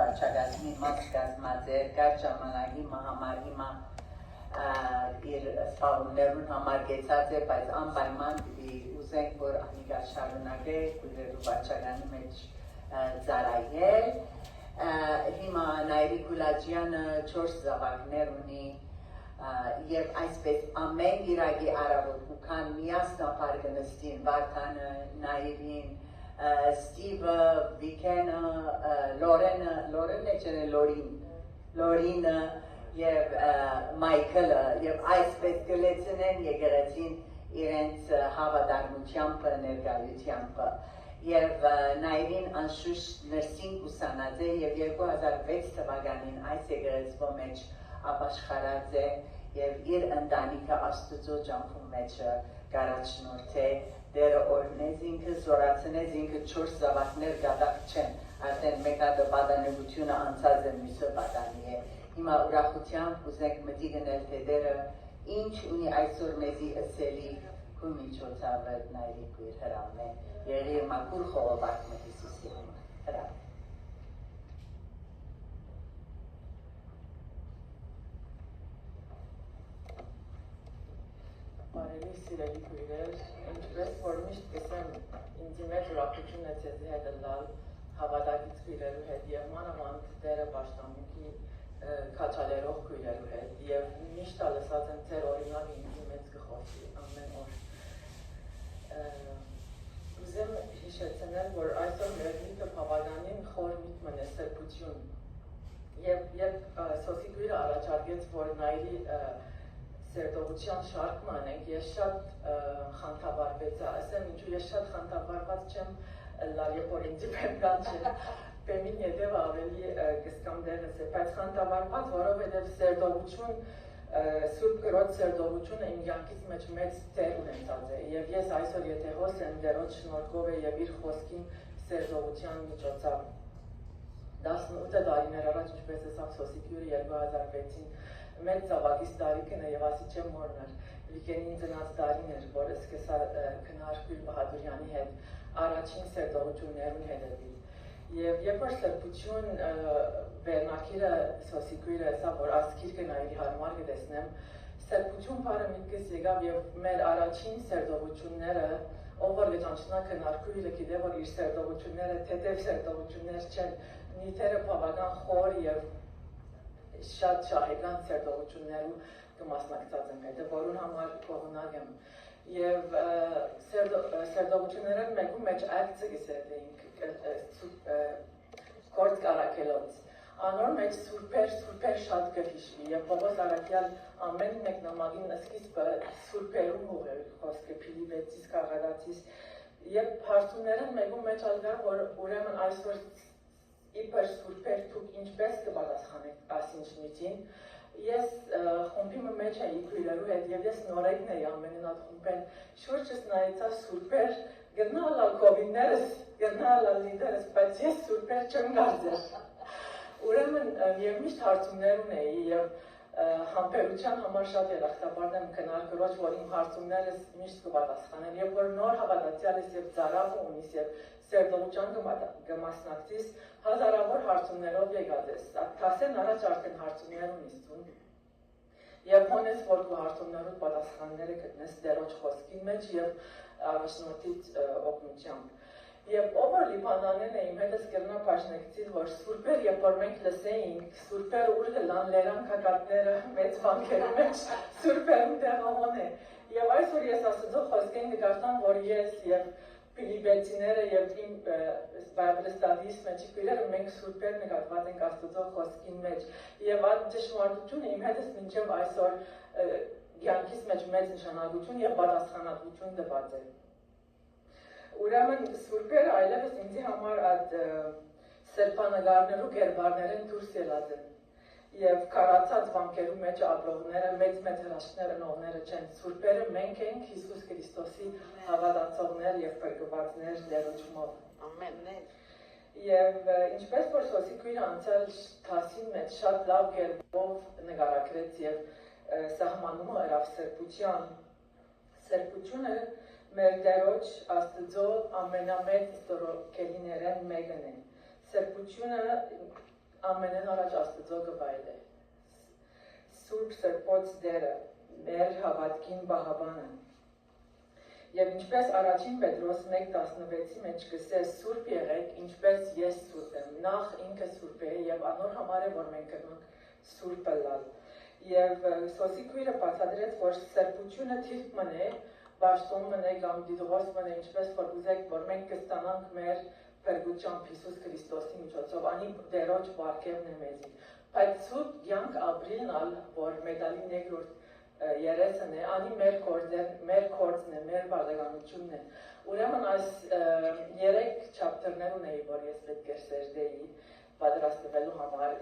վարչակազմի մաս կազմած է կարճ ժամանակի համար հիմա իր սպառումներուն համար գեցած է, բայց անպայման ուզենք, որ անիկա շարունակե քույրերու վարչականի մեջ ծառայել։ Հիմա Նայիրի Գուլաջյանը 4 զավակներ ունի եւ այսպես ամեն գիրակի առավոտ ու քան միասնապար կնստին Վարդանը, Նայիրին, Ստիվը, Վիկենը, Լորինը եւ Մայքլը եւ այսպես կլեցնեն եկեղեցին իրենց հավատարմությամբ ներկայությամբ եւ Նայիրին անշուշտ նրսինգ ուսանած է եւ 2006 թվականին այս եկեղեցու մեջ ապաշխարած է եւ իր ընտանիքը Աստծո ջանքու մեջ կարաչնորդ է դերը օրնեց ինքը զորացնեց ինքը 4 զավակներ գտակ չեն արդեն մեկ հատ պատանելությունը անցած է մյուսը պատանի է հիմա ուրախությամբ ուզենք մտի գնել թե դերը ինչ ունի այսօր մեզի ասելի քու միջոցով Նայիրի քույր հրավն է եղի մաքուր խողովակ մը Հիսուսի հրավ Բարելի սիրելի քույրեր, ինչպես որ միշտ կսեմ ինձ մեջ ուրախություն է ձեզի հետ լալ հավատակից քույրերու հետ եւ մանավանդ դերը պաշտամունքի քաչալերով քույրերու հետ եւ միշտ լսած եմ ձեր օրինակը ինձ մեջ կխոսի ամեն օր ուզեմ հիշեցնել որ այսօր մեր միտը բավականին խոր միտմն է սրբություն եւ Սոսի քույրը առաջարկեց որ Նայիրի սերտողության շարքը անենք, ես շատ խանդավառվեցա, ասեմ ինչու ես շատ խանդավառված չեմ լալ որ ինձի պետքան չէ, բեմին ետև ավելի կսկամ դեղս է, բայց խանդավառված, որովհետև սերտողություն, Սուրբ Կրոջ սերտողությունը իմ կյանքից մեջ մեծ տեղ ունեցած է, եւ ես այսօր եթե հոսեմ դերոջ շնորհքով է եւ իր խոսքին սերտողության միջոցով 18 տարիներ առաջ ինչպես ասավ Սոսի քույրը 2006-ին մեծ ծավալից տարիքն է եւ ասի չեմ մոռնալ Վիկենին ծնած տարին էր որ սկսա քննարկել Բահադուրյանի հետ առաջին սերտողություններուն հետևից եւ երբ որ սրբություն վերնակիրը Սոսի քույրը ասա որ ասկիրքը Նայիրի հարմար կտեսնեմ սրբություն բառը միտքս եկավ եւ մեր առաջին սերտողությունները ով որ լեջանչնա քննարկել գիտե որ իր սերտողությունները թեթև սերտողություններ չեն նյութերը բավական խոր եւ շատ շահեկան սերտողություններու կմասնակցած եմ հետը, որուն համար կողնակ եմ և սերտողությունները մեկու մեջ ակցը գսերդեինք կործ կարակելոց անոր մեջ սուրպեր շատ կհիշվի և Պողոս Արաքյալ ամեն մեկ նամագին սկիզբը սուրպերում ուղեր խոսքը Փիլիպեցիս, Կաղարացիս և հարցումները մեկու մեջ ալգա, որ ուրեմն այսօր իպեր սուրպեր թուք ինչպես կպատասխանեք ասինչնիցին ես խումբիմը մեջ էի քույրերու հետ եւ ես նորեկն էի ամենին այդ խումբեն շուրջս նայեցա սուրպեր գնալա կովիներս գնալա լիդերս բայց ես սուրպեր չեմ գարձել ուրեմն եւ միշտ հարցումներ ունեի եւ համբերության համար շատ երախտապարտ եմ քննարկրոջ որ իմ հարցումներս միշտ կպատասխանեն եւ որ նոր հավատացյալ ես եւ ծարավ ունիս եւ սերտողության կմասնակցիս հազարավոր հարցումներով եկած ես թասեն առաջ արդեն հարցումներ ունիս եւ հոնես որ դու հարցումներով պատասխանները գտնես դերոջ խոսքին մեջ եւ առաջնորդից օգնությամբ Եվ ով որ Լիբանանեն է իմ հետս կրնա պաշնեկցից, որ սուրպեր, երբ որ մենք լսեինք, սուրպեր ուր գլան լերան կակատները մեծ վանքերի մեջ, սուրպերում տեղահոն է։ Եվ այսօր ես ասծո խոսքեն կգարտան, որ ես և Փիլիպեցիները և իմ Բայբլստադիս մեջի քույրերը մենք սուրպեր նկատված ենք ասծո խոսքին մեջ։ Եվ այդ ճշմարտությունը իմ հետս մինչև այսօր կյանքիս մեջ մեծ նշանակություն և պատասխանատվություն տված է։ Ուրեմն սուրպերը այլևս ինձի համար այդ սրբանագարներու գերբարներեն դուրս ելած են և կարացած վանքերու մեջ ապրողները մեծ հրաշքներ ընողները չեն սուրպերը մենք ենք Հիսուս Քրիստոսի հավատացողներ և փրկվածներ ներոջմով և ինչպես որ Սոսի քույրը անցյալ թասին մեջ շատ լավ գերբով նկարագրեց և սահմանումը հրավ սրբությունը մեր դերոջ Աստծո ամենամեծ ստորոքելիներեն մեկն է։ Սրբությունը ամենեն առաջ Աստծո գվայել է։ Սուրբ Սրբոց դերը մեր հավատքին բահաբանը։ Եվ ինչպես առաջին Պետրոս 1:16-ի մեջ գսե սուրբ եղեք, ինչպես ես սուրբ եմ, նախ ինքը սուրբ է եւ անոր համար է, որ մենք կնանք սուրբ լալ։ Եվ Սոսիկույրը բացատրեց, որ սրբությունը թիվ մնե, բաշտում մնե կամ դիդրոս մնե, ինչպես որ ուզեք, որ մենք կստանանք մեր փրկությամբ Հիսուս Քրիստոսի միջոցով, անի դերոջ բարգևն է մեզի։ Բայց սուրբ կյանք ապրիլնալ, որ մեդալի նեգրորդ երեսն է, անի մեր կորձն է, մեր բաժանությունն է։ Ուրեմն այս 3 չապտերներ ունեի, որ ես պետք է սերդեի պատրաստվելու համար։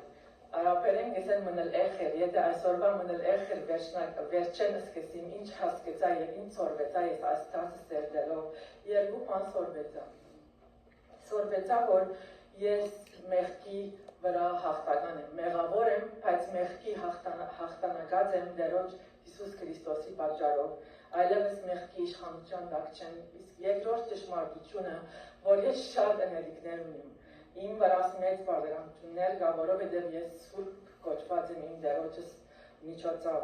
Արաբերեն գեսեն մնել էխեր, եթե այսօրվա մնել էխեր վերջեն սկսեմ, ինչ հասկեցա և ինչ սորվեցա ես այս տասը սերդելով, երկու բան սորվեցա։ Սորվեցա, որ ես մեղքի վրա հաղթական եմ, մեղավոր եմ, բայց մեղքի հաղթանակած եմ դերոջ Հիսուս Քրիստոսի պատճառով, այլևս մեղքի իշխանության տակ չեմ, իսկ երկրորդ ճշմարտությունը, որ ես շատ էներգիներ ունիմ, իմ վրաս մեծ բարդարանություններ կա, որովհետև ես սուրբ կոչված եմ իմ դերոջս միջոցով։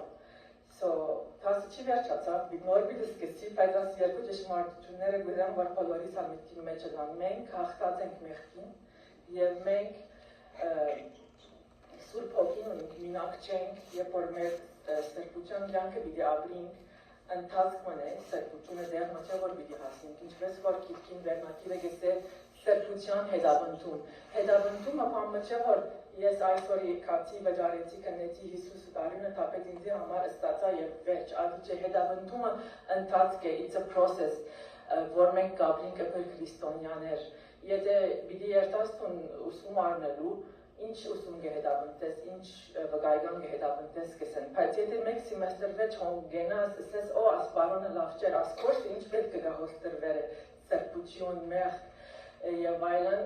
Տասը չի վերջացավ, նոր պիտի սկսի, բայց այս երկու ճշմարտությունները գուզեմ, որ բոլորիս ամիթքի մեջ են, մենք հաղթած ենք մեղքին և մենք սուրբ հոգին ունենք, մինակ չենք, երբ որ մեր սրբության կյանքը պիտի ապրինք, ընթացք մնե, սրբությունը դեղմը չէ, որ պիտի հասնենք, ինչպես որ քիրքին վերնակիրը գեսե սրբության հետաբնթում։ Հետաբնթումը բանը չէ, որ ես այսօր եկացի, վճարեցի, կնեցի Հիսուս տարինը թապեց ինձի համար ստացա և վերջ, ադի չէ, հետաբնթումը ընթացք է, it's a process, որ մենք կապրինք կպել քրիստոնյաներ։ Եթե պիտի երտաստուն ուսում արնելու, ինչ ուսում կհետաբնտես, ինչ վկայական կհետաբնտես կսեն, բայց եթե մեկ սիմեստր վեջ հոն գենաս, ասես, օ, ասպարոնը լավ չեր, ասկորսը ինչ պետք է հոստրվեր է, սրբություն, մեղ և այլն,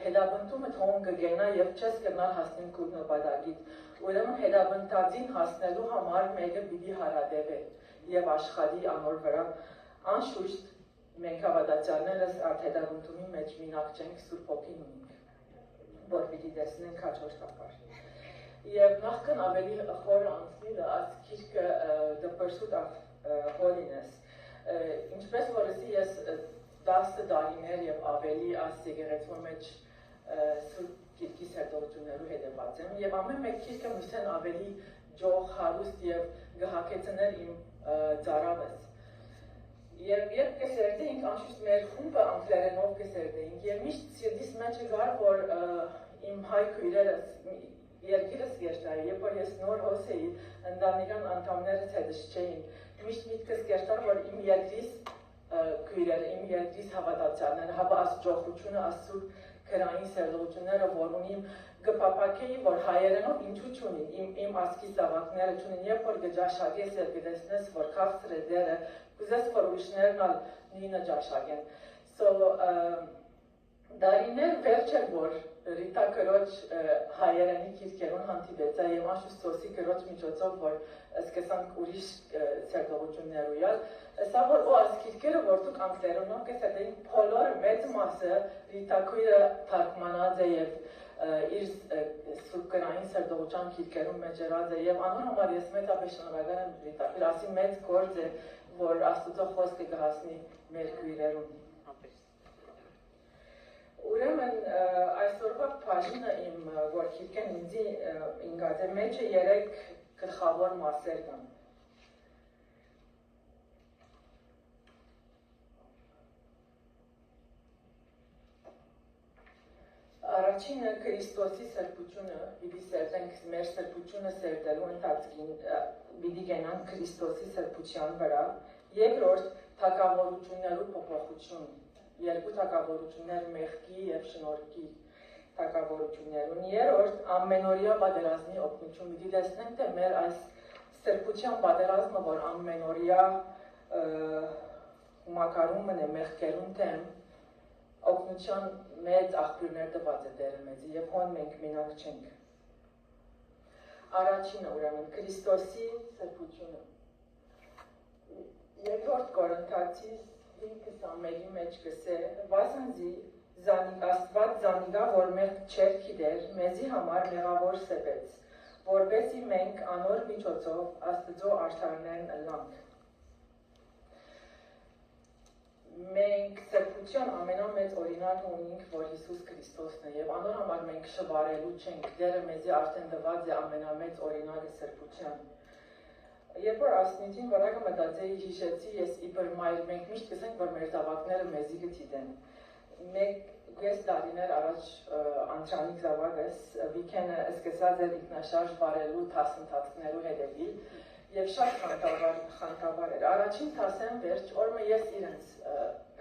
հետաբնտումը հոն կգենա և չես կնար հասնին կուր նպատագիտ, ուրեմն հետաբնտածին հասնելու համար մեկը պիտի հարադև է և աշխատի անոր վրա, անշուշտ մենք հավատացյալներս այդ հետաբնտումի մեջ մինակ չենք, սուրբ հոգին ունենք, որ պիտի տեսնենք հաջորդաբար։ Եվ նախքան ավելի խորը անցնիլը, այս քիրքը The Pursuit of Holiness, ինչպես որսի ես 10 տարիներ և ավելի այս եկեղեցու մեջ սուրբ քիրքի սերտողություններու հետևած եմ, և ամեն մեկ քիրքը միսեն ավելի ջող, հարուստ և գհակեցներ իմ ծարավս։ Եվ երբ կսերդեինք, անշուշտ մեր խումբը անգլերենով կսերդեինք, և միշտ սիրտիս մեջը գար, որ իմ հայ քույրերս, երկիրս գերտայի, երբ որ ես նոր հոս էի, ընտանեկան անդամներս հետս չէին, միշտ միտքս գերտար, որ իմ երկրիս քույրերը, իմ երկրիս հավատացյալները, հապա աս ջոխությունը, աս սուրբ քրային սերտողությունները, որ ունիմ գպապակեի, որ հայերենով ինչու չունին, իմ ասկի զավակները չունին, երբ որ գջաշագես և գտեսնես, որ քաղցր է դերը, կուզես, որ ուրիշներն ալ նույնը ջաշագեն։ Դարիներ վերջ էր, որ Ռիտա կրոջ հայերենի քիրքերուն հանդիպեցա և անշուշտ Սոսի կրոջ միջոցով, որ սկսանք ուրիշ սերտողություններ ույալ, սա որ ու այս քիրքերը, որ դուք անգլերենով կսերդեին, բոլոր մեծ մասը Ռիտա քույրը թարգմանած է և իր սուրբ կրային սերտողության քիրքերում մեջ երած է և անոր համար ես մեծապես շնորհակալ եմ Ռիտա քույր, ասի մեծ գործ է, որ Աստուծո խոսքը կհասնի մեր քույրերուն։ Ուրեմն այսօրվա բաժինը իմ, որ քիրքեն ինձի ինգած է մեջը 3 գլխավոր մասեր կան։ Առաջինը Քրիստոսի սրբությունը, պիտի սերդենք մեր սրբությունը սերդելու ընթացքին, պիտի գենանք Քրիստոսի սրբության վրա, երկրորդ թագավորություններու փոփոխություն, երկու թագավորություններ մեղքի և շնորհքի թագավորություններուն, երրորդ ամենօրյա պատերազմի օգնություն, պիտի տեսնենք թե մեր այս սրբության պատերազմը, որ ամենօրյա մակարումն է մեղքերուն թեմ, օգնության մեծ աղբյուրներ տված է Տերը մեզի և հոն մենք մենակ չենք։ Առաջինը ուրեմն Քրիստոսի սրբությունը։ Երկրորդ Կորինթացիս 5:21-ի մեջ գսե, վասնզի Աստված զանիգա, որ մենք չեր գիտեր, մեզի համար մեղավոր սեպեց, որպեսզի մենք անոր միջոցով Աստծո արդարներն ըլլանք։ Մենք սրբության ամենամեծ օրինակը ունենք, որ Հիսուս Քրիստոսն է, եւ անոր համար մենք շվարելու չենք, դերը մեզի արդեն տված է ամենամեծ օրինակը սրբության։ Երբ որ ասնիցին վրակը մտածեի հիշեցի, ես իբր մայր, մենք միշտ կսենք, որ մեր զավակները մեզի գտիտեն։ Ես տարիներ առաջ անցանիկ զավակս վիքենը սկսած էր ինքնաշարժ վարելու դասընթացներու հետևի եւ շատ խանգարվար էր։ Առաջին դասեն վերջ օրը ես իրենց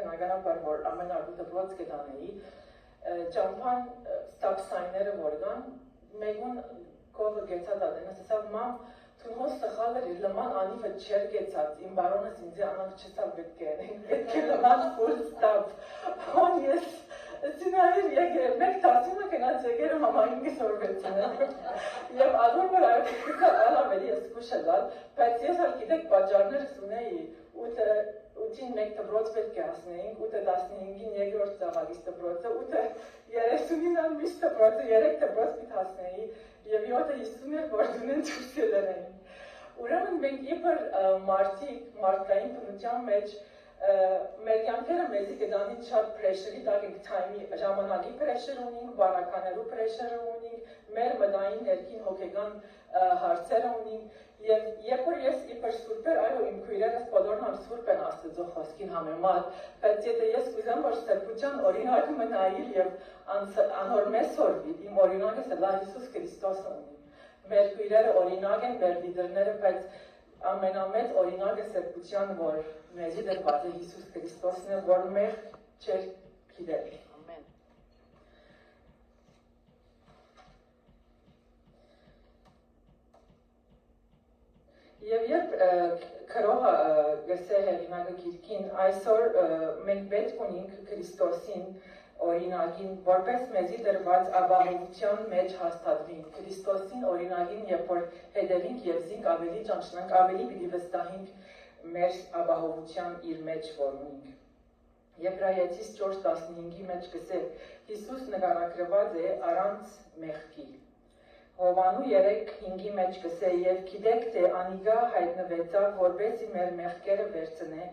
բնականաբար որ ամենագույն դպրոց կդանեի ճամփան stop sign-ները որ կան մեգուն կողը գեցած ադենս ասավ մամ Թունհոս սխալը լման անիվը չեր գեցած, իմ բարոնս ինձ անանք չսավ պետք է լման full stop, հոն ես Սինայր եկեր, մեկ տասիմը կնած եկերը համայնքիս օրվեցին և ադոր որ այրքիկը ալավելի ես կուշելալ, բայց ես հալ գիտեք պատճարներս ունեի, ուտին մեկ տբրոց պետք է ասնեինք, ուտը 15-ին երկրորդ ծավագիս տբրոցը, ուտը 30-ին ան միշտ տբրոցը, 3 տբրոց պիտ հասնեի և 7-50 էր որ դունեն չուրս ելեր էին։ Ուրեմն մենք իբր մարդկային բնության մեջ մեր կյանքերը մեզի կդանի շատ պրեշերի տակ ենք թայմի ժամանակի պրեշեր ունենք, բարականելու պրեշերը ունենք, մեր մտային ներքին հոգեգան հարցերը ունենք և երբ որ ես իբր սուրբ էր, այո իմ քույրերս բոլորն սուրբ են Աստծո խոսքին համեմատ, բայց եթե ես կուզեմ որ սրբության օրինակը մնայիլ և անոր մեզ սորվիլ, իմ օրինակս լա Հիսուս Քրիստոսը ունի, մեր քույրերը օրինակ են, մեր լիդերները, բայց ամենամեծ օրինակը սրբության, որ մեզի դրված է Հիսուս Քրիստոսն է, որ մեղք չեր գիտել։ Ամեն։ Եվ երբ քրոհը գսե հեղինակը գիրքին, այսօր մենք պետք ունենք Քրիստոսին օրինակին, որպես մեզի դրված ապահովության մեջ հաստատվին, Քրիստոսին օրինակին, երբ որ հետևինք և զինք ավելի ճանչնանք, ավելի պիտի վստահենք մեր ապահովության իր մեջ որ ունենք։ Եբրայեցիս 4:15-ի մեջ կսե, Հիսուս նկարագրված է առանց մեղքի։ Հովանու 3:5-ի մեջ կսե, և գիտեք, թե անիգա հայտնվեցավ, որպեսզի մեր մեղքերը վերցնե,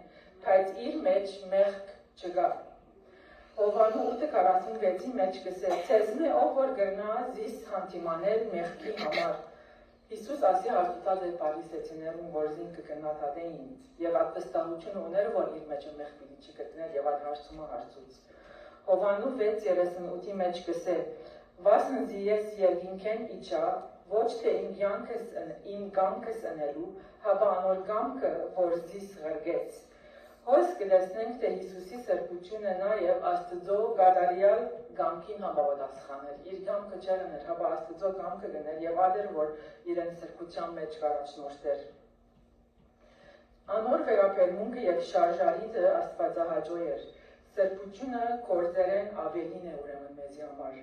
բայց իր մեջ մեղք չկա։ Հովանու 8:46-ի մեջ կսե, ցեզմե ով որ գրնա զիս հանդիմանել մեղքի համար։ Հիսուս ասի հարցուցած է պարիսեցիներուն, որ զինքը կնաթատեին և այդ վստահությունը ուներ, որ իր մեջը մեղ պիտի չի գտներ և այդ հարցումը հարցուց։ Հովանու 6:38-ի մեջ կսե, վասնզի ես երկինքեն իջա, ոչ թե իմ կամքս ընելու, հապա անոր կամքը, որ զիս ղրգեց։ Հոս կլեսնենք, թե Հիսուսի սրբությունը նաև Աստծո գադարյալ կամքին համապատասխաներ, իր կամքը չեր ուներ, հապա Աստծո կամքը գներ և ադեր, որ իրեն սրբության մեջ կառաջնորդեր։ Անոր վերապերմունքը և շարժարիթը աստվածահաճո էր, սրբությունը գործերեն ավելին է ուրեմն մեզի համար,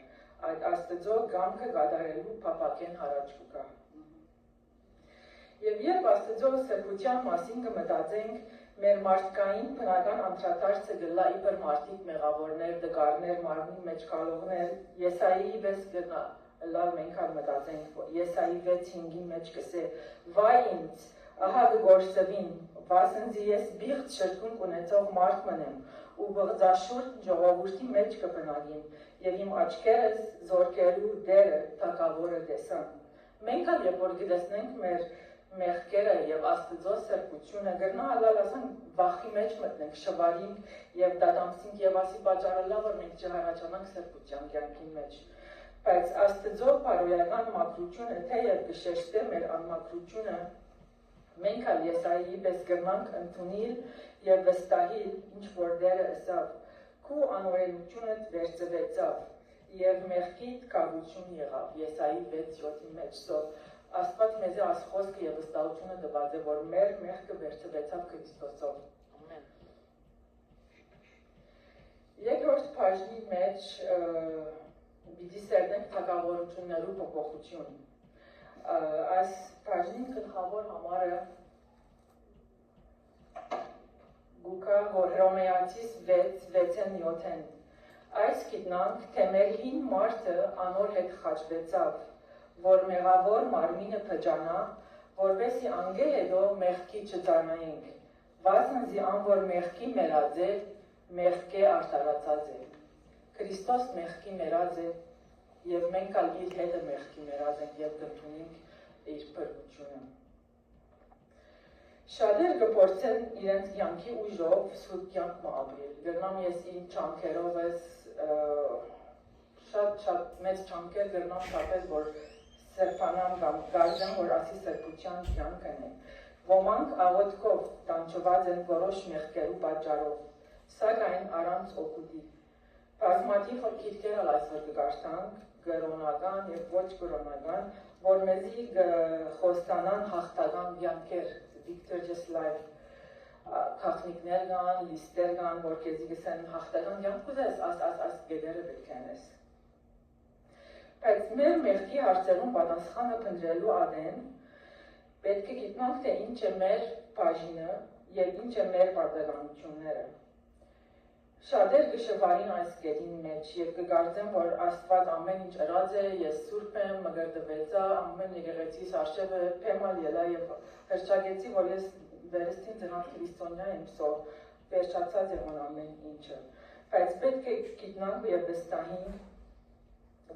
այդ Աստծո կամքը գադարելու փափակեն հարաճ կուկա։ Եվ երբ Աստծո սրբության մասին կմտածենք, մեր մարդկային բնական անդրադարձը գլա իբր մարդիկ մեղավորներ, դգարներ, մարմնի մեջ կալողներ, Եսայի պես գնա, լավ մենք ալ մտածենք, Եսայի 6:5-ի մեջ կսե, վայ ինձ, ահա կգործվին, վասնզի ես բիղծ շրթունք ունեցող մարդ մնեմ, ու բղձաշուրջ ժողովուրդի մեջ կբնակիմ, և իմ աչքերս զորքերու դերը թագավորը տեսան։ Մենք ալ երբ որ գտեսնենք մեր մեղքերը և Աստծո սրբությունը գրնա ալալ ասան վախի մեջ մտնենք, շվարինք և դադամսինք և ասի պատճառը լավ որ մենք չհարաճանանք սրբության կյանքի մեջ։ Բայց Աստծո բարոյական մաքրությունը թեև կշեշտե մեր անմաքրությունը, մենք ալ Եսայի պես գրնանք ընդունիլ և վստահիլ, ինչ որ դերը ըսավ, քու անօրենությունդ վերցվեցավ և մեղքիդ կավություն եղավ, Եսայի 6:7-ի մեջ։ Աստված մեզ այս խոսքը և վստահությունը տված է, որ մեր մեղքը վերցվեցավ Քրիստոսով։ Ամեն։ Երկրորդ բաժնի մեջ պիտի սերնենք թագավորություններու փոփոխություն։ Այս բաժնի գլխավոր համարը գուկա Հռոմեացիս 6:6-7-ն Այս գիտնանք, թե մեր հին մարդը անոր հետ խաչվեցավ, որ մեղավոր մարմինը փճանա, որպեսի անգե հետո մեղքի չծանայենք, վասնզի ան որ մեղքի մերած է, մեղքի արտարացած է։ Քրիստոս մեղքի մերած է, եւ մենք ալ իր հետը մեղքի մերած ենք եւ կընդունենք իր բռնությունը։ Շատեր կփորձեն իրենց կյանքի ուժով սուրբ կյանք ապրել։ Գրնամ ես իմ չանքերով ես շատ մեծ չանքեր գրնամ շատեր, որ սրբանամ կամ գարժան, որ ասի սրբության կյանքն է։ Ոմանք աղոթքով տանջված են որոշ մեղքերու պատճառով, սակայն առանց օգուտի։ Բազմաթիվ քիթքեր ալ այսօր կգարցանք, գրոնական եւ ոչ գրոնական, որ մեզի խոստանան հաղթական կյանքեր, victorious life, քաղաքներ կան, լիստեր կան, որ քեզի գսեն հաղթական կյանք ուզես, աս գեդերը պետք է անես։ Բայց մեր մեղքի հարցերում պատասխանը փնտրելու ադեն պետք է գիտնանք, թե ինչ է մեր բաժինը եւ ինչ է մեր պարտականությունները։ Շատեր կշվարին այս կետին մեջ եւ կգարձեն, որ Աստված ամեն ինչ ըրած է, ես սուրբ եմ, մգրդվեցա, ամեն եկեղեցիս արշավը փեմալ ելա եւ հրճագեցի, որ ես վերստին ծնած քրիստոնյա եմ, սո վերջացած է ամեն ինչը։ Բայց պետք է գիտնանք եւ վստահենք,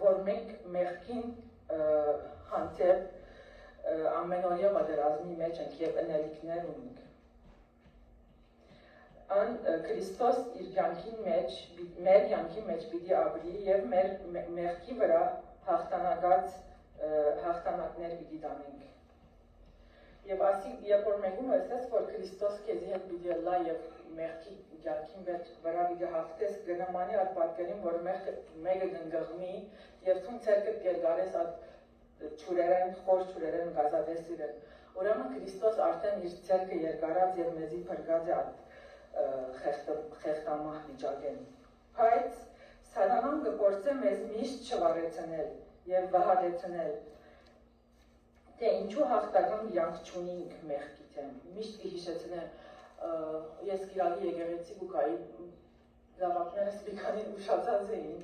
որ մենք մեղքին հանդեպ ամենօրյա պատերազմի մեջ ենք եւ ընելիքներ ունենք։ Ան Քրիստոս իր կյանքի մեջ, մեր կյանքի մեջ պիտի ապրի եւ մեր մեղքի վրա հաղթանակներ պիտի տանենք։ Եվ ասի, երբ որ մեկում ասես, որ Քրիստոս քեզի հետ պիտի լա եւ մեղքի կյանքի վրա պիտի հաղթես, գնամանի այդ պատկերին, որ մեկը դնգղմի եւ ցուն ցերկը կերգարես այդ ճուրերեն, խոր ճուրերեն գազադես իրեն։ Ուրեմն Քրիստոս արդեն իր ցերկը երգարած եւ մեզի փրկած է այդ խեղտամահ վիճակեն։ Բայց սատանան կփորձե մեզ միշտ չվարեցնել եւ վհատեցնել, թե ինչու հաղթական կյանք չունենք մեղքի դեմ։ Միշտ կհիշեցնե ես գիրալի եկեղեցի գուկայի զավակներս մի քանի ուշացած էին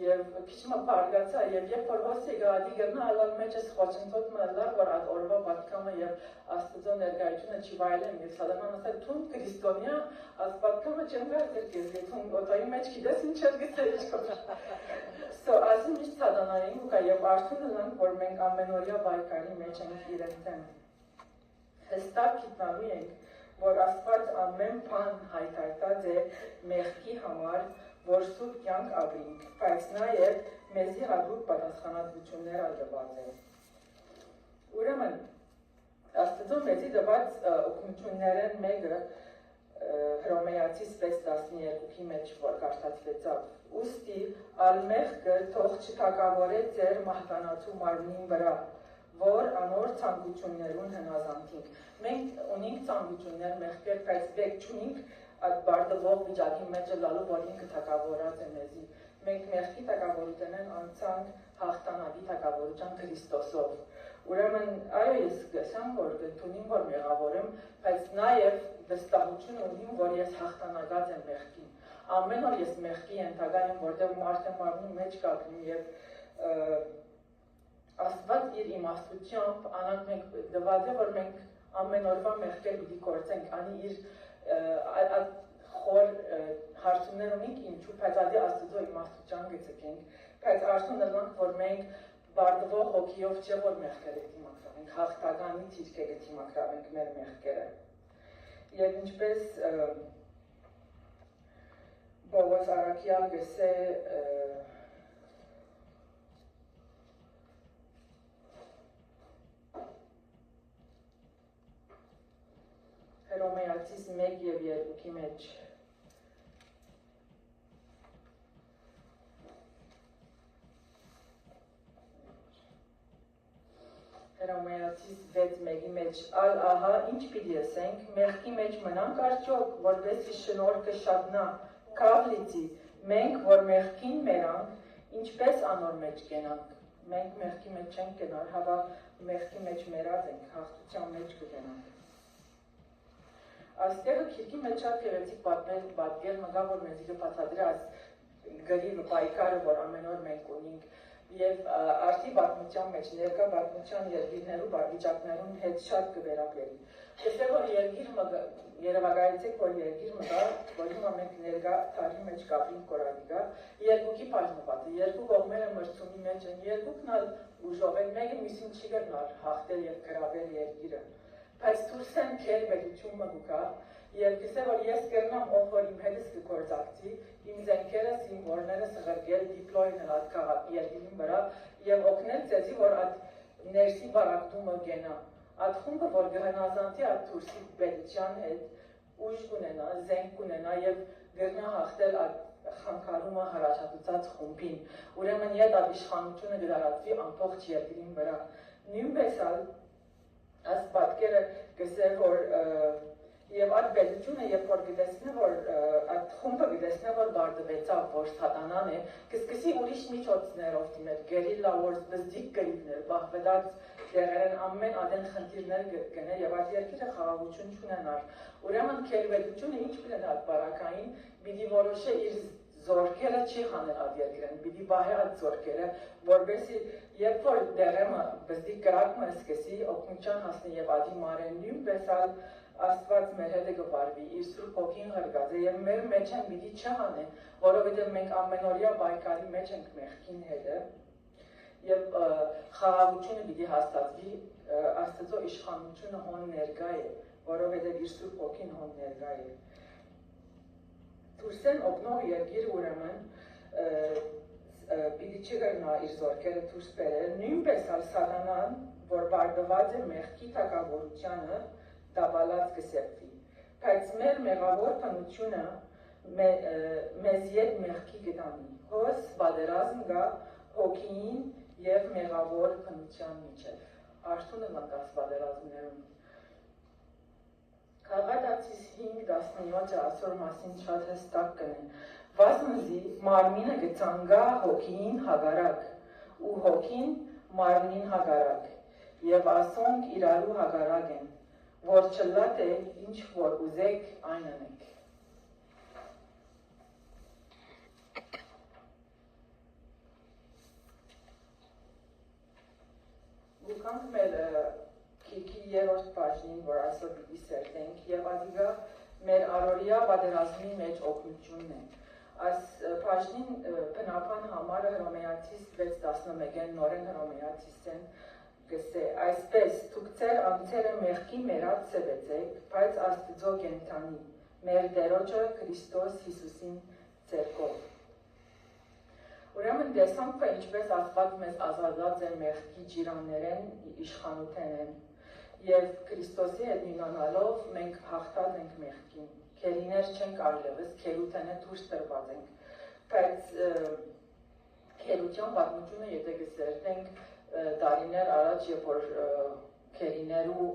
եւ քիչ մը բարգացա եւ երբ որ հոսի գադի գնա ալալ մեջս խոչընդոտ մալա որ այդ օրվա պատկամը եւ Աստծո ներկայությունը չի վայելեմ եւ սատանան ասել թուն քրիստոնյա այս պատկամը չեմ գար դերքես թուն օտայի մեջ գիտես ինչ էր գտել ինչ So ասում ինչ սատանային ու կա եւ արդյունը լան որ մենք ամենօրյա բայկարի մեջ ենք իրենցեն հստակ գիտնալու ենք որ Աստված ամեն բան հայտարարած է մեղքի համար որ սուրբ կյանք ապրենք, բայց նաև մեզի հատուկ պատասխանատվություններ ալդված է։ Ուրեմն, Աստծո մեզի դված օգնություններն մեկը Հռոմեացիս 6:12-ի մեջ որ կարդացվեցավ։ Ուստի ալմեղքը թող չթակավորե ձեր մահկանացու մարմնին վրա, որ անոր ցանկություններուն հնազանդենք։ Մենք ունենք ցանկություններ մեղքեր, բայց վեք չունենք այդ բարդվող վիճակի մեջ լալու, որ ինքը թակավորած է մեզի։ Մենք մեղքի թակավորութենեն անցանք հաղթանակի թակավորության Քրիստոսով։ Ուրեմն, այո, ես գսեմ, որ կընդունիմ, որ մեղավոր եմ, բայց նաև վստահություն ունիմ, որ ես հաղթանակած եմ մեղքին։ Ամեն օր ես մեղքի ենթակա եմ, որտեղ մարդը մարմնի մեջ կապնում եւ Աստված իր իմաստությամբ անանք մենք դված է, որ մենք ամեն օրվա մեղքեր պիտի գործենք, անի իր խոր հարցումներ ունենք ինչու, բայց ադի Աստծո իմաստության գծենք, բայց արդյունը լանք, որ մենք բարդվող հոգիով չէ, որ մեղքերը դիմակրավենք, հաղթականի թիրքերը դիմակրավենք մեր մեղքերը։ Եվ ինչպես Պողոս Արաքյալ գսե Հռոմեացիս 1 եւ 2-ի մեջ Հռոմեացիս 6:1-ի մեջ ալ ահա ինչ պիտի ասենք մեղքի մեջ մնանք արդյոք որպեսզի շնորհքը շատնա կավլիցի մենք որ մեղքին մերանք ինչպես անոր մեջ կենանք մենք մեղքի մեջ չենք կենալ հավա մեղքի մեջ մերած ենք հաղթության մեջ կգենանք Աստեղը քիրքի մեջ շատ գեղեցիկ պատկեր մգա, որ մեզի կբացատրի այս գրիվը պայքարը, որ ամեն օր մենք ունենք, եւ արդի բազմության մեջ ներկա բազմության երկիրներու վիճակներուն հետ շատ կվերապերի։ Այստեղ որ երևակայեցեք, որ երկիր մը կա, որ հիմա մենք ներկա թարի մեջ կապրին կորալի կա, երկուքի բաժնված է, երկու կողմերը մրցումի մեջ են, երկուքն ալ ուժով են, մեկը մյուսին չի գնալ հաղթել եւ գրավել երկիրը։ Բայց դուրսեն քեր պետությունը կա, եւ գսե որ ես կերնամ ով որ իմ հետս կգործակցի, իմ զենքերս, իմ որներս ղրկել, դիպլոյն հատ քաղաք երկրին վրա եւ օգնել ցեզի որ այդ ներսի բարակդումը գենա։ Այդ խումբը որ գհնազանդի այդ դուրսի պետության հետ ուժ կունենա, զենք կունենա եւ գրնա հաղթել այդ խանգարումը հարաճածած խումբին։ Ուրեմն իդ այդ իշխանությունը գդարածվի ամբողջ երկրին վրա։ Նույնպես այս պատկերը գսե որ եւ այդ պետությունը երբ որ գտեսնի որ այդ խումբը գտեսնի որ բարդվեցավ որ սատանան է կսկսի ուրիշ միջոցներով դիմել գերիլա որ բզդիկ գրիվներ բախվելած դերերն ամեն ադեն խնդիրներ գներ եւ այդ երկիրը խաղաղություն չունենար ուրեմն քերվետությունը ինչ կլինի այդ բարակային պիտի որոշե իր զորքերը չի հանել այդ երկրին պիտի բահի այդ զորքերը որովհետեւ երբ որ դերեմը բզդիկ գրակը սկսի օգնության հասնի եւ ադի մարեն նույնպես Աստված մեր հետ է գվարվի, իր Սուրբ Հոգին ղրկած է եւ մեր մեջ են պիտի չհանեն, որովհետեւ մենք ամենօրյա պայքարի մեջ ենք մեղքին հետը եւ խաղաղությունը պիտի հաստատվի, Աստծո իշխանությունը հոն ներկա է, որովհետեւ իր Սուրբ Հոգին հոն ներկա է։ Դուրսեն օգնող երկիր ուրեմն պիտի չգրնա իր զորքերը դուրս բերել, նույնպես սատանան, որ բարդված է մեղքի թագավորությանը դաբալած կսեպվի, բայց մեր մեղավոր պնությունը մեզ ետ մեղքի գտանի, հոս բադերազմ գա հոգին և մեղավոր պնության միջև, արդունը մակաս բադերազմներում։ Կաղադացիս 5-17 ասոր մասին շատ հստակ կնեն, վազմզի մարմինը գծանգա հոգին հագարակ, ու հոգին մարմին հագարակ, և ասոնք իրարու հագարակ են, որ չլատ է, ինչ որ ուզեք, այն անեք։ Գուկանք մեր քիքի երորդ բաժնին, որ այսօր պիտի սերտենք, և ադիգա մեր առօրյա պատերազմի մեջ օգնությունն է։ Այս բաժնին բնական համարը հռոմեացիս 6:11 նորեն հռոմեացիս են գսե, այսպես դուք ձեր անձերը մեղքի մերած սևեցեք, բայց Աստծո կենդանի, մեր Տերոջը Քրիստոս Հիսուսին ցերկով։ Ուրեմն տեսանք, թե ինչպես Աստված մեզ ազատած է մեղքի ջիրաններեն իշխանութենեն, եւ Քրիստոսի հետ նույնանալով մենք հաղթած ենք մեղքին, քերիներ չենք այլևս, քերութենը դուրս տրված ենք, բայց քերության պատմությունը եթե գսերտենք տարիներ առաջ, երբ որ քերիներու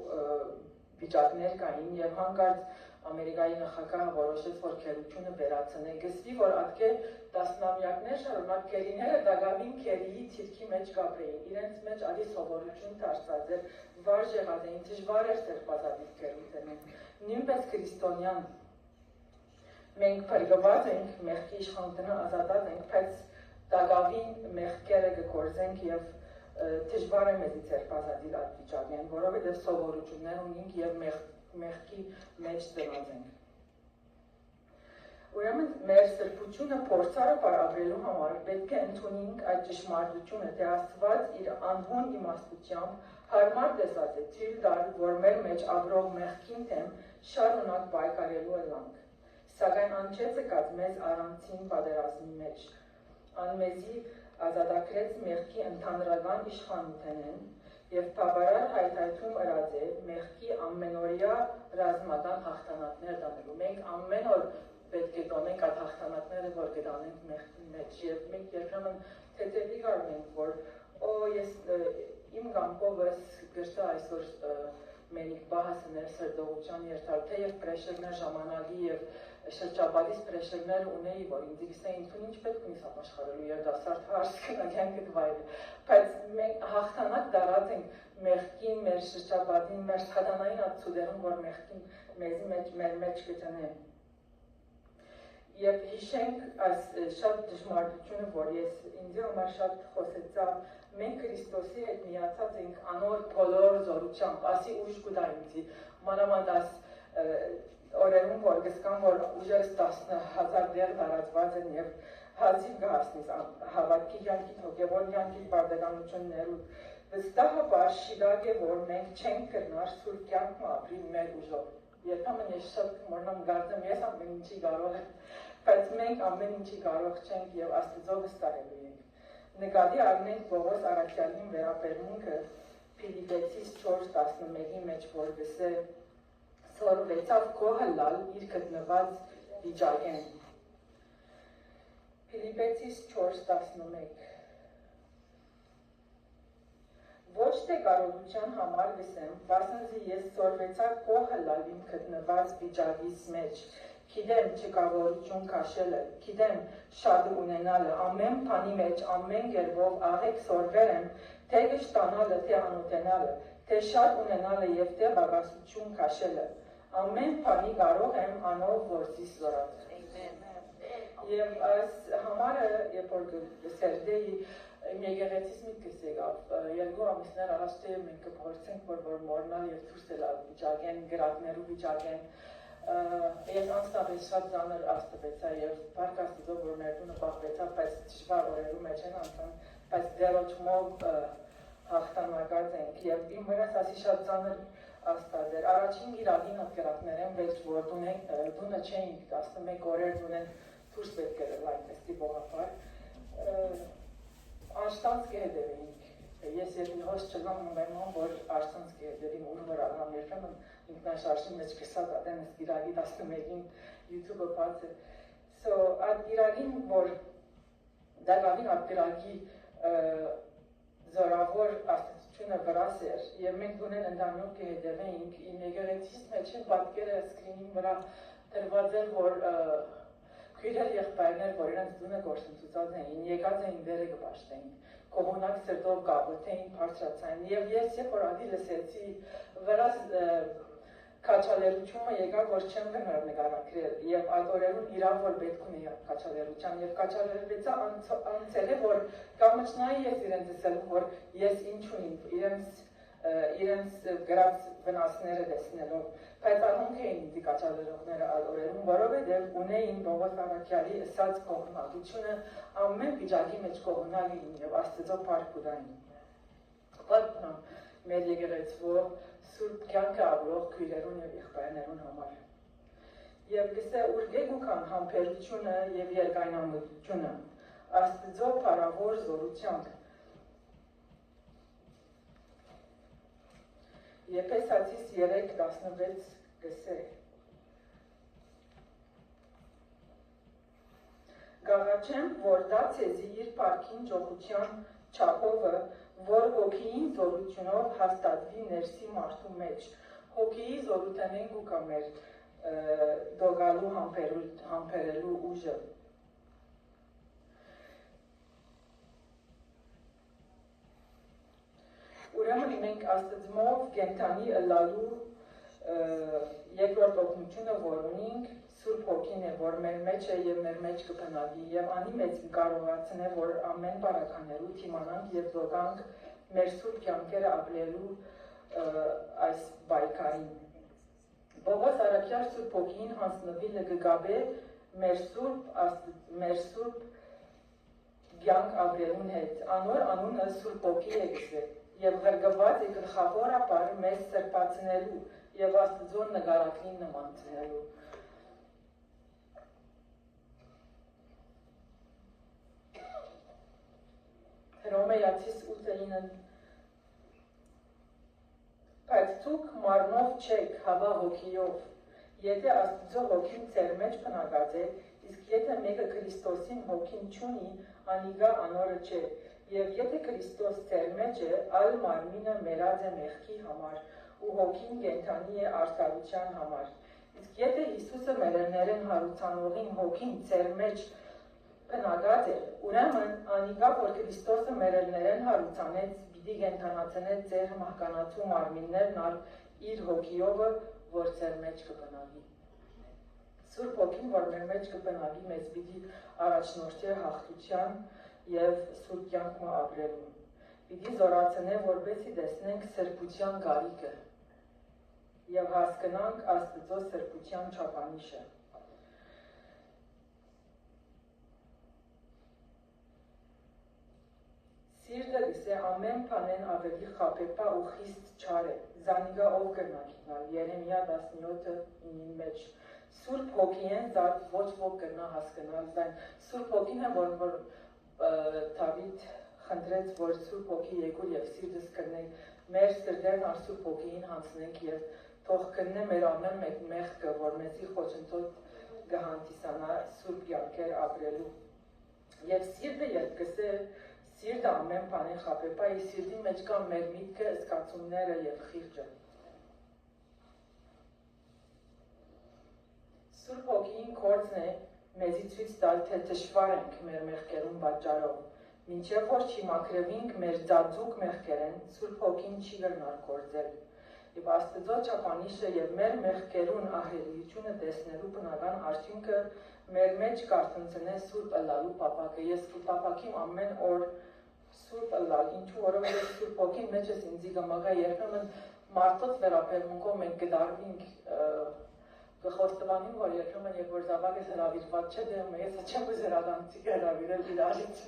վիճակներ կային եւ հանկարծ Ամերիկայի նախագահը որոշեց, որ քերությունը վերացնե, գսվի, որ ատկե տասնամյակներ շարունակ քերիները դագավին քերիի ցիրքի մեջ կապրեին, իրենց մեջ ալի սովորություն դարձած էր, վարժ եղած էին, դժվար էր ծերպազատիվ քերութենը, նույնպես քրիստոնյան մենք փրկված ենք, մեղքի իշխանությունը ազատած ենք, բայց դագավին մեղքերը կգործենք եւ դժվար է մեզի ցերպազատիվ այդ վիճակեն, որովհետև սովորություններ ունենք եւ մեղքի մեջ ծնած ենք։ Ուրեմն մեր սրբությունը փորձարը ապրելու համար պետք է ընդունենք այդ ճշմարտությունը, թե Աստված իր անհուն իմաստությամբ հարմար տեսած է թույլ տալ, որ մեր մեջ ապրող մեղքին դեմ շարունակ պայքարելու ենք, սակայն անչեցը կած մեզ առանցին պատերազմի մեջ, անմեզի ազատագրեց մեղքի ընդհանրական իշխանութենեն եւ բավարար հայտայթում ըրած է մեղքի ամենօրյա ռազմական հաղթանակներ դանելու։ Մենք ամեն օր պետք է տոնենք այդ հաղթանակները, որ կդանենք մեղքի մեջ եւ մենք երբեմն թեթևի գարում ենք, որ ես իմ գամքովս գրծա այսօր մենիկ բահասներ սրդողության երթալ, թեև պրեշերներ ժամանակի եւ շրջապատից պրեշերներ ունեի, որ ինձ գսեին, թուն ինչ պետք ունիս ապաշխարելու եւ դասարդ հարց կնագյանք դվայել, բայց մենք հաղթանակ դարած ենք մեղքին, մեր շրջապատին, մեր սատանային ացուդերում, որ մեղքին մեզի մեջ մեր մեջ գտնեն։ Եվ հիշենք այս շատ դժվարությունը, որ ինձ համար շատ խոսեցա, մենք Քրիստոսի հետ միացած ենք անոր բոլոր զորությամբ, ասի ուժ կուտա ինձի, մանավանդ այս օրերում, որ գսկամ, որ ուժերս 10,000 դեր տարածված են և հազիվ կհասնիս հավատքի կյանքիդ, հոգևոր կյանքիդ բարդականություններու, վստահաբար շիգակ է, որ մենք չենք կրնար սուրբ կյանք ապրի մեր ուժով։ Երբեմն ես շատ մորնամ գարձեմ, ես ամեն ինչի կարող եմ, բայց մենք ամեն ինչի կարող չենք և Աստծո վստահելու ենք։ Նկատի առնենք Պողոս առաքյալին վերաբերմունքը Փիլիպպեցիս 4:11-ի մեջ, որ գսե սորվեցավ քոհը լալ իր գտնված վիճակեն։ Փիլիպպեցիս 4:11 Ոչ թե կարողության համար գսեմ, վասնզի ես սորվեցա քոհը լալ իմ գտնված վիճակիս մեջ, գիտեմ չկավորություն քաշելը, գիտեմ շատ ունենալը, ամեն բանի մեջ, ամեն կերպով աղեք սորվել եմ, թե կշտանալը, թե անուտենալը, թե շատ ունենալը և թե բաղասություն քաշելը, ամեն բանի կարող եմ անով որսիս զորած։ Եվ այս համարը, երբ որ գսերդեի, եկեղեցիս միտքս եկավ, երկու ամիսներ առաջ թե մենք կփորձենք, որ մորնալ և դուրս ելալ վիճակեն, գրակներու վիճակեն, ես անձնապես շատ ծանր աստվեցա և փառք Աստծո, որ մեր տունը բախվեցավ, բայց դժվար օրերու մեջ են անդամ, բայց դերոճմով հաղթանակած ենք և իմ վրաս ասի շատ ծանր աստված էր։ Առաջին գիրագին ատկրակներեն վեց, որ դունը չէինք 11 օրեր դունեն դուրս պետք էր այդպես տիպողապար, անշտանց կհետևեինք, ես երբ հոս չգամ մեմոն, որ արշտանց կհետևին ուր վր աղամ երբեմն ինքնաշարժի մեջ կսած ատեն ես գիրագի 11-ին YouTube-ը բաց է։ So, այդ գիրագին, որ դագավին այդ գիրագի զորավոր աստծությունը վրաս էր, և մենք դունեն ընդանյոք կհետևեինք, իմ եկեղեցիս մեջ են պատկերը սկրինին վրա դրված էր, որ քույրեր եղբայրներ, որ իրենց դունը գործընծուծած էին, եկած էին վերը կպաշտեին, կողունակ սրտով գաղութեին, բարձրացային, և ես երբ որ ադի լսեցի վրաս կաչալերությունը եկավ, որ չեմ գնար նկարագրել, և այդ օրերուն իրավ, որ պետք ունի կաչալերության, և կաչալերվեցա անցել է, որ կամճնայի ես իրենց ասելու, որ ես ինչ ունիմ, իրենց գրած վնասները դեսնելով, բայց արհունք էին ինձի կաչալերողները այդ օրերում, որովհետև ունեին Պողոս առաքյալի ըսած կողմնակությունը ամեն վիճակի մեջ կողմնակ էին և Աստծո փառք ուտային։ Պատմում մեր եկեղեցվով սուրբ կյանքը ապրող քույրերուն և եղբայրներուն համար։ Եվ գսե ուրգեգ ու կան համբերությունը և երկայնամտությունը, Աստծո փառավոր զորությամբ։ Եփեսացիս 3:16 գսե Գաղաչեմ, որ դա ցեզի իր պարքին ճոխության չափովը, որ հոգիին զորությունով հաստատվի ներսի մարդու մեջ, հոգիի զորութենեն գուկա մեր դոգալու համբերելու ուժը։ Ուրեմն մենք Աստծմով կենթանի ըլլալու երկրորդ օգնությունը, որ ունենք, Սուրբ Հոգին է, որ մեր մեջ է և մեր մեջ կփնագի, և անի մեծ կարողացն է, որ ամեն բարականերու թիմանանք և զոգանք մեր սուրբ կյանքերը ապրելու այս բայկային։ Պողոս առաքյալ Սուրբ Հոգին հանձնվելը կգաբե մեր սուրբ կյանք ապրելուն հետ, անոր անունը Սուրբ Հոգի է գսել, և գրգված է գլխավորապար մեզ սրբացնելու և Աստծոն նկարակին նմանցնելու։ Հռոմեացիս 8:9 Բայց դուք մարմնով չեք, հավա հոգիով, եթե Աստծո հոգին ձեր մեջ բնակած է, իսկ եթե մեկը Քրիստոսին հոգին չունի, անիգա անորը չէ, և եթե Քրիստոս ձեր մեջ է, այլ մարմինը մերած է մեղքի համար, ու հոգին կենդանի է արդարության համար։ Իսկ եթե Հիսուսը մերերներեն հարուցանողին հոգին ձեր մեջ բնակած է, ուրեմն անիգա, որ Քրիստոսը մերերներեն հարուցանեց, պիտի կենդանացնե ձեր մահկանացու մարմիններն ալ իր հոգիովը, որ ձեր մեջ կբնագի։ Սուրբ ոգին, որ մեր մեջ կբնակի, մեզ պիտի առաջնորդի հաղթության եւ սուրբ կյանքը ապրելու։ Պիտի զորացնե, որպեսզի տեսնենք սրբության գարիկը եւ հասկանանք Աստծո սրբության չափանիշը։ Սիրտը գսե ամեն բանեն ավելի խաբեպա ու խիստ չար է, զանիգա ով կրնակիտնալ, Երեմիա 17:9 մեջ։ Սուրբ հոգին զատ ոչ ոք կրնա հասկանալ զայն, Սուրբ հոգին է, որ Դավիթ խնդրեց, որ Սուրբ հոգի եկուր եւ սիրտս կրնենք, մեր սրտերն ար Սուրբ հոգին հանցնենք եւ թող կրնե մեր ամեն մեկ մեղքը, որ մեզի խոչընդոտ կհանդիսանա Սուրբ կյանքեր ապրելու։ Եվ սիրտը երբ գսե Սիրտը ամեն բանին խաբեպա, իր սիրտի մեջ կա մեր միտքը, զգացումները եւ խիղճը։ Սուրբ հոգին գործն է մեզի ցույց տալ, թե դժվար ենք մեր մեղքերուն պատճառով։ Մինչև որ չիմակրվենք մեր ձաձուկ մեղքերեն, Սուրբ հոգին չի կրնար գործել։ Եվ Աստծո չափանիշը եւ մեր մեղքերուն ահռելիությունը տեսնելու բնական արդյունքը մեր մեջ կարծնցնե Սուրբ ըլլալու պապակը։ Ես կպապակիմ ամեն օր Սուրբ ըլլալ, ինչու որովհետև Սուրբ հոգին մեջս ինձի կմագա երբեմն մարդոց վերաբերմունքով մենք կդարվենք գխոստովանին, որ երբեմն երբ որ զավակս հրավիրված չէ դեմ ես չեմ ուզել առանցի հրավիրել իրարից։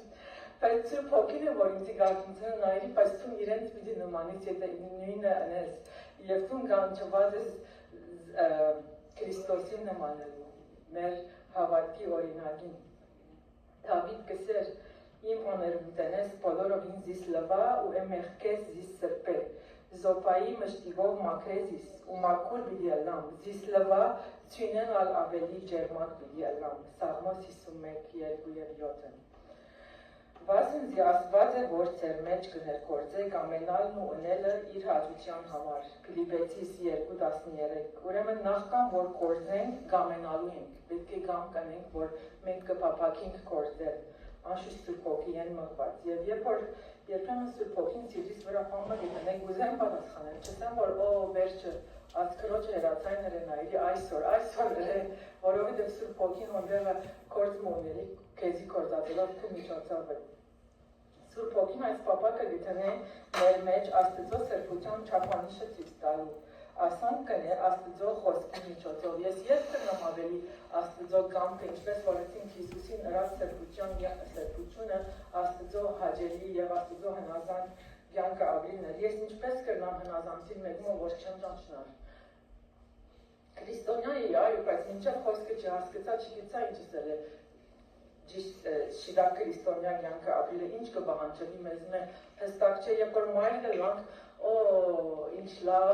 Բայց Սուրբ հոգին է, որ ինձի կարծնցնե նայրի, բայց դու իրենց պիտի նմանից, եթե նույնը անես, եւ դու կանչված ես Քրիստոսին նմանելու, մեր հավատքի օրինակին։ Դավիթ գսեր Իմ օներուտենես բոլորով ինձ զիս լվա ու էմեղքես զիս սրպե, զոպայի մշտիգով մակրեզիս ու մակուր բիդի ալամ, զիս լվա ծույնեն ալ ավելի ջերմակ բիդի ալամ, Սաղմոս 51:2-7։ Վասնզի Աստված է, որ ձեր մեջ կներգործեք ամենալն ու ընելը իր հաճության համար, Փիլիպպեցիս 2:13, ուրեմն նախքան որ գործենք, գամենալու ենք, պետք է գամ կանենք, որ մենք կպապակենք գործել, անշուշտ Սուրբ հոգի են մղված, եւ երբ որ երբեմն Սուրբ հոգին սիրտիս վրա փամը գտնենք, ուզեմ պատասխանել, չասեմ, որ վերջը Աստծո հերացայինը նայրի այսօր որովհետեւ Սուրբ հոգին հոնդեղը գործ մոների քեզի կորզածելով քու միջոցով է։ Սուրբ հոգին այս պապակը գտնե մեր մեջ Աստծո սրբության չափանիշը ցույց տալու։ Ասանք կնե Աստծո խոսքի միջոցով։ Ես կնամ ավելի Աստծո կամքը, ինչպես որ ասենք Հիսուսին նրա սրբությունը Աստծո հաճելի եւ Աստծո հնազանդ կյանքը ապրելն է։ Ես ինչպես կնամ հնազանդել մեկին, որ չեմ ճանչնար։ Քրիստոնյայի այո, բայց մինչև խոսքը չհասկացա, չգիտա ինչս է շիդա քրիստոնյա կյանքը ապրելը ինչ կբաղանջի մեզ հստակ չէ, երբ որ մայրը լանք, ինչ լավ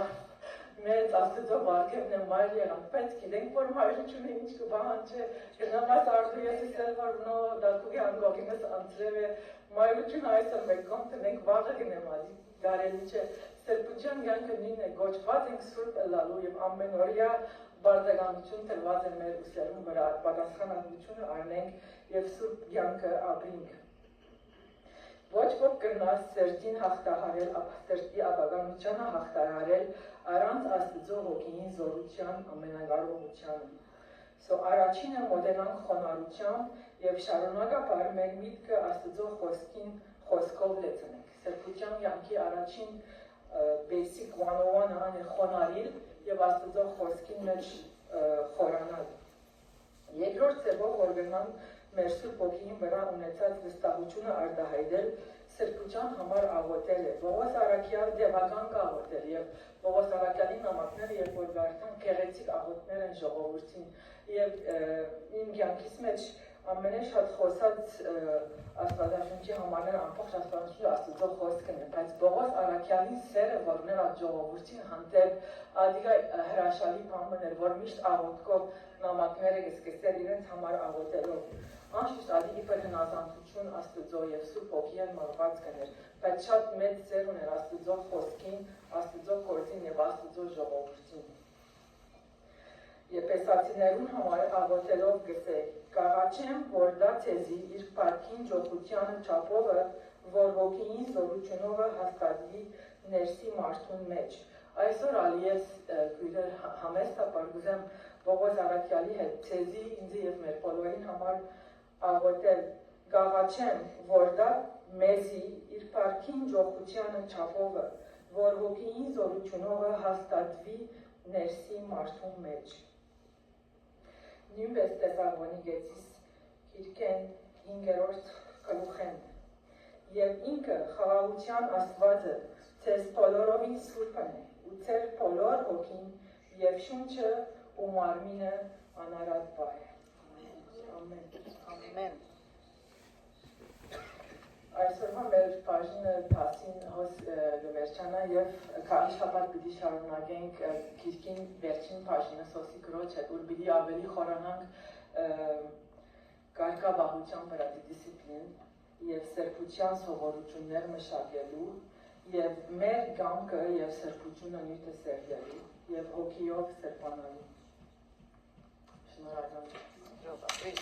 մեծ Աստծո բարգևն է մայր եղանք, բայց գիտենք, որ մայրությունը ինչ կբաղանջի, գնամաս արդու ես իսել, որ նո դակուգի անգողինս անցրև է, մայրությունը այսօր մեկ կոմ տնենք վաղը գնեմ ադի, գարելի չէ, սրբության կյանքը նույն է, գոչված ենք Սուրբ ըլլալու եւ ամեն օրյա բարձրականություն տրված է մեր ուսերուն վրա, պատասխանատվությունը առնենք եւ Սուրբ կյանքը ապրենք։ Ոչ ոք կրնա սրտին հաղթահարել, սրտի ապագանությանը հաղթահարել առանց Աստծո հոգին զորության ամենակարողությանը։ Առաջինը մոտենանք խոնարհությամբ եւ շարունակաբար մեր միտքը Աստծո խոսքով լեցնենք։ Սրբության կյանքի առաջին basic 101-ն է խոնարհիլ եւ Աստծո խոսքի մեջ խորանալ։ Երկրորդ ձևով որ գնանք մեր Սուրբ հոգին վրա ունեցած վստահությունը արտահայտել սրբության համար աղոթել է։ Պողոս առաքյալ դեպական կաղոթել եւ Պողոս առաքյալի նամակները երբ որ գարտան գեղեցիկ աղոթներ են ժողովրդին եւ իմ կյանքիս մեջ ամենաշատ խոսած Աստվածաշունչի համարներ ամբողջ Աստվածաշունչի Աստծո խոսքն է, բայց Պողոս առաքյալի սերը որ նրա ժողովրդին հանդեպ ադիգա հրաշալի բան էր, որ միշտ աղոթքով նամակները սկսել իրենց համար աղոթելով։ Անշուշտ ադի իբր հնազանդություն Աստծո եւ Սուրբ հոգին մղված կներ, բայց շատ մեծ ծեր ուներ Աստծո խոսքին, Աստծո գործին եւ Աստծո ժողովրդին։ Եփեսացիներուն համար աղոթելով գսե. «Կաղաչեմ, որ դա ցեզի իր պատքին ջոկությանը չափովը, որ հոգին զորությունով հաստատվի ներսի մարդուն մեջ»։ Այսօր ալի ես գույրը համեստապար գուզեմ Պողոս Արաքյալի հետ ցեզի ինձ եւ մեր բոլորին համար աղոթել գաղաչեմ, որ դա մեզի իր парքին ջոխությանը չափովը, որ հոգին զորությունողը հաստատվի ներսի մարդու մեջ։ Նույնպես Թեսաղոնիկեցիս Կիրկեն 5-րդ գլուխեն եւ ինքը խաղաղության Աստվածը ցես բոլորովին սուրբն է ու ցեր բոլոր հոգին եւ շունչը ու մարմինը անարատ բայ։ Ամեն։ Ամեն։ Այսօրվա մեր բաժինը 10-ին վերջանա եւ քանի շաբաթ պիտի շարունակենք Քիրքին վերջին բաժինը սոսի գրոջ հետ, որ պիտի ավելի խորանանք կարգավահության վրա դիսցիպլին եւ սրբության սովորություններ մշակելու եւ մեր կամքը եւ սրբությունը նույնպես սերվելու եւ հոգիով սրբանալու։ Շնորհակալ եմ։